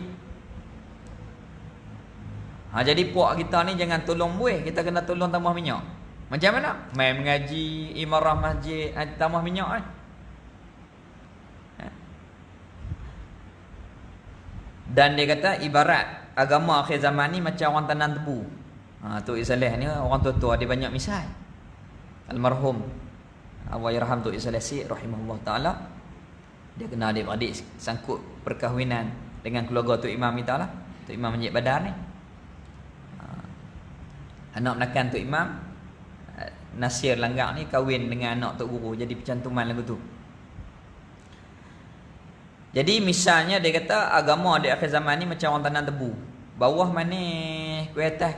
A: Jadi puak kita ni jangan tolong buih, kita kena tolong tambah minyak. Macam mana? Main mengaji, imarah masjid, tambah minyak . Dan dia kata ibarat agama akhir zaman ni macam orang tanam tebu. Tok Saleh ni orang tua-tua dia banyak misal. Almarhum Allahyarham Tok Saleh Sik rahimahullah taala, dia kena adik-adik sangkut perkahwinan dengan keluarga Tok Imam kita lah, Tok Imam Masjid Badar ni. Anak menakan Tok Imam Nasir Langgak ni kahwin dengan anak Tok Guru, jadi percantuman lagu tu. Jadi misalnya dia kata agama di akhir zaman ni macam orang tanam tebu. Bawah manis, kuih atas.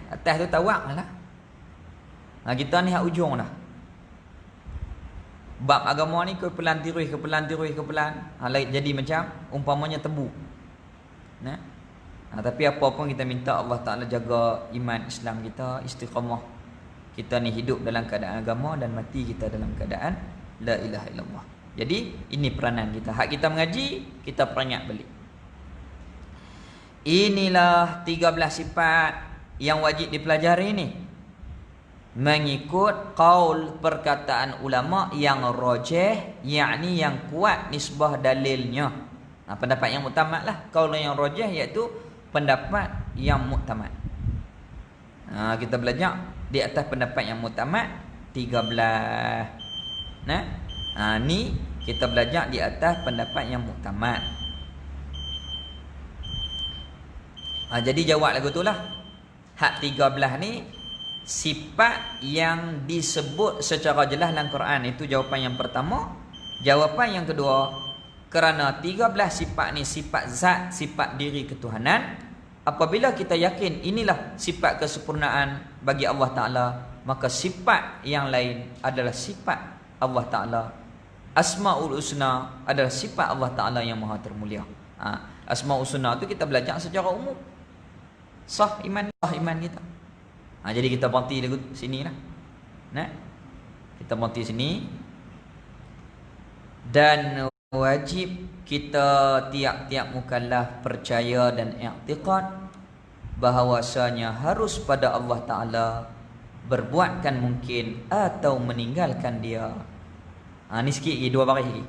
A: Atas tu tawak lah. Kita ni hak ujung dah. Bab agama ni ke pelan tirui. Jadi macam umpamanya tebu. Tapi apa pun kita minta Allah Ta'ala jaga iman Islam kita, istiqamah. Kita ni hidup dalam keadaan agama dan mati kita dalam keadaan la ilaha illallah. Jadi ini peranan kita. Hak kita mengaji, kita peringat balik. Inilah 13 sifat yang wajib dipelajari ni, mengikut qaul perkataan ulama yang rajih, yakni yang kuat nisbah dalilnya. Pendapat yang muktamad lah. Qaul yang rajih iaitu pendapat yang muktamad. Kita belajar di atas pendapat yang muktamad 13. Ni kita belajar di atas pendapat yang muktamad. Jadi jawab lagu tu lah. Hak 13 ni sifat yang disebut secara jelas dalam Quran. Itu jawapan yang pertama. Jawapan yang kedua, kerana 13 sifat ni sifat zat, sifat diri ketuhanan. Apabila kita yakin inilah sifat kesempurnaan bagi Allah Ta'ala, maka sifat yang lain adalah sifat Allah Ta'ala. Asma'ul Husna adalah sifat Allah Ta'ala yang maha termulia. Asma'ul Husna tu kita belajar secara umum. Sah iman kita. Jadi kita berhenti lagu sini lah. Kita berhenti sini. Dan wajib kita tiap-tiap mukallaf percaya dan i'tiqad bahawasanya harus pada Allah Ta'ala berbuatkan mungkin atau meninggalkan dia. Ni sikit lagi, 2 baris lagi.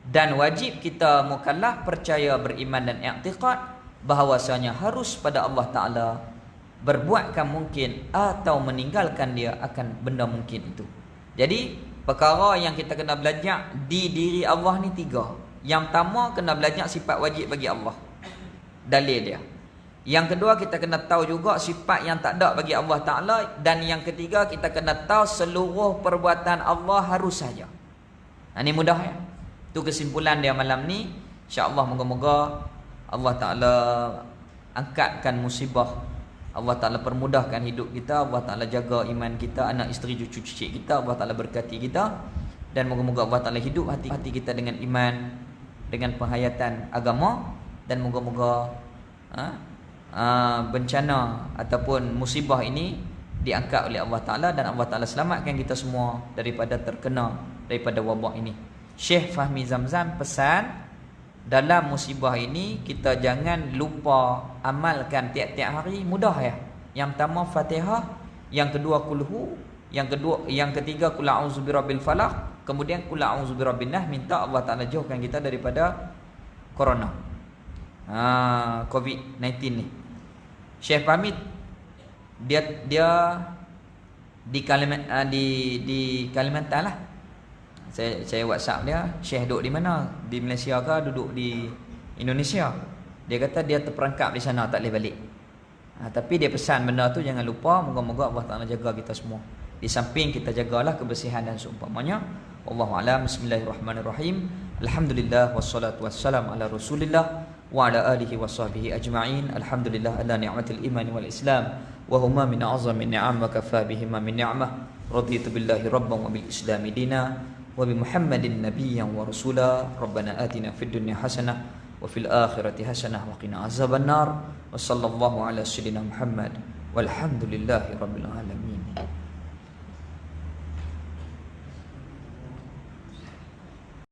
A: Dan wajib kita mukallaf percaya, beriman dan i'tiqad bahawasanya harus pada Allah Ta'ala berbuatkan mungkin atau meninggalkan dia akan benda mungkin itu. Jadi perkara yang kita kena belajar di diri Allah ni 3. Yang pertama kena belajar sifat wajib bagi Allah, dalil dia. Yang kedua, kita kena tahu juga sifat yang tak ada bagi Allah Ta'ala. Dan yang ketiga, kita kena tahu seluruh perbuatan Allah harus saja. Ini mudah ya. Itu kesimpulan dia malam ni. InsyaAllah moga-moga Allah Ta'ala angkatkan musibah, Allah Ta'ala permudahkan hidup kita, Allah Ta'ala jaga iman kita, anak isteri cucu cicit kita, Allah Ta'ala berkati kita. Dan moga-moga Allah Ta'ala hidup hati kita dengan iman, dengan penghayatan agama. Dan moga-moga bencana ataupun musibah ini diangkat oleh Allah Ta'ala, dan Allah Ta'ala selamatkan kita semua daripada terkena daripada wabak ini. Syekh Fahmi Zamzam pesan, dalam musibah ini kita jangan lupa amalkan tiap-tiap hari. Mudah ya. Yang pertama Fatihah, yang kedua kulhu, yang ketiga qul a'udzu birabbil falaq, kemudian qul a'udzu birabbin nas, minta Allah Ta'ala jauhkan kita daripada corona. COVID-19 ni. Syekh Fahmi dia di Kalimantan lah. Saya WhatsApp dia, Syekh duduk di mana? Di Malaysia ke duduk di Indonesia? Dia kata dia terperangkap di sana, tak boleh balik. Tapi dia pesan benda tu jangan lupa, moga-moga Allah Ta'ala jaga kita semua. Di samping kita jagalah kebersihan dan seumpamanya. Wallahu a'lam. Bismillahirrahmanirrahim. Alhamdulillah wassalatu wassalamu ala Rasulillah wa ala alihi washabbihi ajma'in. Alhamdulillah ala ni'matil iman wal Islam wa huma min a'zami ni'am wa kafa bihima min ni'mah. Raditu billahi rabban wa bil islami dina wa bi Muhammadin nabiyyan wa rasula. Rabbana atina fid dunya hasanah wa fil akhirati hasanah wa qina azabannar. Wa sallallahu ala sayyidina Muhammad walhamdulillahi rabbil alamin.